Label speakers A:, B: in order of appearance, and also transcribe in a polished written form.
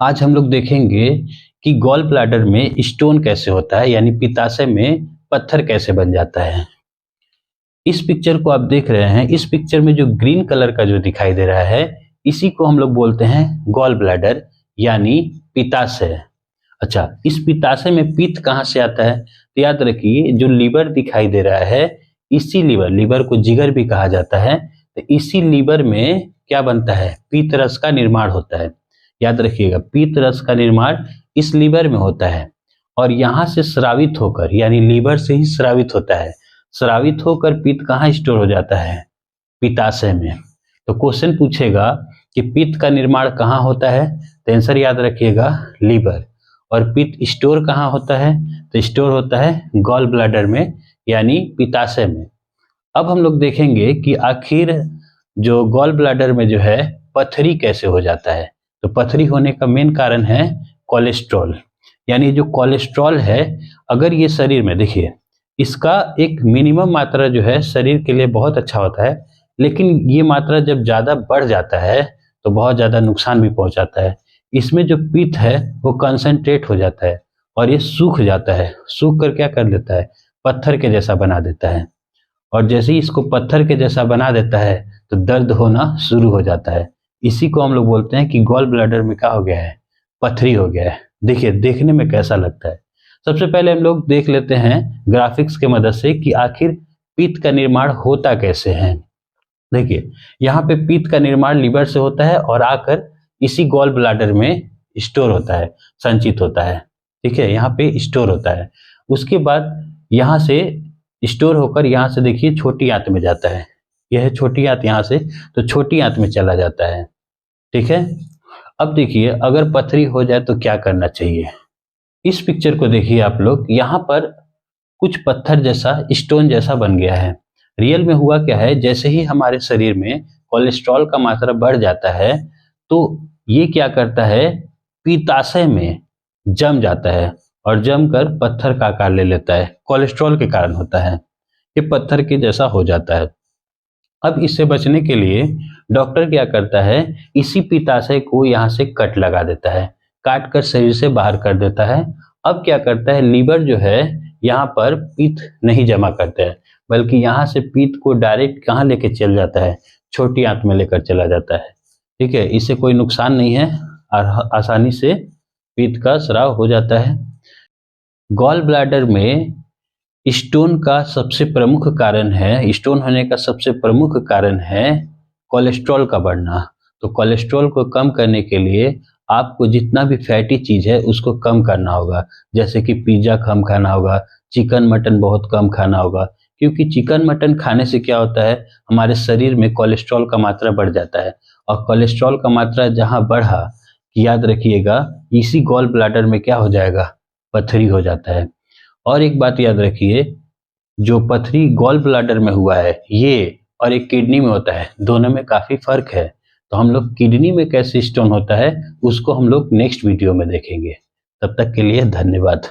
A: आज हम लोग देखेंगे कि गॉल ब्लैडर में स्टोन कैसे होता है, यानी पित्ताशय में पत्थर कैसे बन जाता है। इस पिक्चर को आप देख रहे हैं, इस पिक्चर में जो ग्रीन कलर का जो दिखाई दे रहा है, इसी को हम लोग बोलते हैं गॉल ब्लैडर यानी पित्ताशय। अच्छा, इस पित्ताशय में पित्त कहाँ से आता है? तो याद रखिए, जो लीवर दिखाई दे रहा है, इसी लीवर को जिगर भी कहा जाता है, तो इसी लीवर में क्या बनता है? पीत रस का निर्माण होता है। याद रखिएगा, पीत रस का निर्माण इस लीवर में होता है और यहाँ से स्रावित होकर, यानी लीवर से ही स्रावित होता है, स्रावित होकर पित्त कहाँ स्टोर हो जाता है? पित्ताशय में। तो क्वेश्चन पूछेगा कि पित्त का निर्माण कहाँ होता है, तो आंसर याद रखिएगा लीवर। और पित्त स्टोर कहाँ होता है? तो स्टोर होता है गॉल ब्लैडर में यानी पित्ताशय में। अब हम लोग देखेंगे कि आखिर जो गॉल ब्लैडर में जो है पथरी कैसे हो जाता है। तो पथरी होने का मेन कारण है कोलेस्ट्रॉल, यानी जो कोलेस्ट्रॉल है, अगर ये शरीर में, देखिए, इसका एक मिनिमम मात्रा जो है शरीर के लिए बहुत अच्छा होता है, लेकिन ये मात्रा जब ज़्यादा बढ़ जाता है तो बहुत ज़्यादा नुकसान भी पहुंचाता है। इसमें जो पित्त है वो कंसंट्रेट हो जाता है और ये सूख जाता है, सूख कर क्या कर देता है? पत्थर के जैसा बना देता है। और जैसे ही इसको पत्थर के जैसा बना देता है तो दर्द होना शुरू हो जाता है। इसी को हम लोग बोलते हैं कि गॉल ब्लैडर में क्या हो गया है? पथरी हो गया है। देखिए, देखने में कैसा लगता है। सबसे पहले हम लोग देख लेते हैं ग्राफिक्स के मदद से कि आखिर पित्त का निर्माण होता कैसे है। देखिए, यहाँ पे पित्त का निर्माण लीवर से होता है और आकर इसी गॉल ब्लैडर में स्टोर होता है, संचित होता है। ठीक है, यहाँ पे स्टोर होता है। उसके बाद यहाँ से स्टोर होकर यहाँ से देखिए छोटी आंत में जाता है। यह है छोटी आंत, यहाँ से तो छोटी आंत में चला जाता है। ठीक है, अब देखिए अगर पथरी हो जाए तो क्या करना चाहिए। इस पिक्चर को देखिए आप लोग, यहाँ पर कुछ पत्थर जैसा, स्टोन जैसा बन गया है। रियल में हुआ क्या है, जैसे ही हमारे शरीर में कोलेस्ट्रॉल का मात्रा बढ़ जाता है तो ये क्या करता है? पित्ताशय में जम जाता है और जमकर पत्थर का आकार ले लेता है। कोलेस्ट्रॉल के कारण होता है, ये पत्थर के जैसा हो जाता है। अब इससे बचने के लिए डॉक्टर क्या करता है? इसी पित्ताशय को यहाँ से कट लगा देता है, काट कर शरीर से बाहर कर देता है। अब क्या करता है? लीवर जो है यहाँ पर पित्त नहीं जमा करता है, बल्कि यहाँ से पित्त को डायरेक्ट कहाँ लेके चल जाता है? छोटी आंत में लेकर चला जाता है। ठीक है, इससे कोई नुकसान नहीं है और आसानी से पित्त का स्राव हो जाता है। गॉल ब्लैडर में स्टोन का सबसे प्रमुख कारण है, स्टोन होने का सबसे प्रमुख कारण है कोलेस्ट्रॉल का बढ़ना। तो कोलेस्ट्रॉल को कम करने के लिए आपको जितना भी फैटी चीज है उसको कम करना होगा। जैसे कि पिज्जा कम खाना होगा, चिकन मटन बहुत कम खाना होगा, क्योंकि चिकन मटन खाने से क्या होता है? हमारे शरीर में कोलेस्ट्रॉल का मात्रा बढ़ जाता है और कोलेस्ट्रॉल का मात्रा जहाँ बढ़ा, याद रखिएगा, इसी गॉल ब्लैडर में क्या हो जाएगा? पथरी हो जाता है। और एक बात याद रखिए, जो पथरी गॉल ब्लैडर में हुआ है ये, और एक किडनी में होता है, दोनों में काफी फर्क है। तो हम लोग किडनी में कैसे स्टोन होता है उसको हम लोग नेक्स्ट वीडियो में देखेंगे। तब तक के लिए धन्यवाद।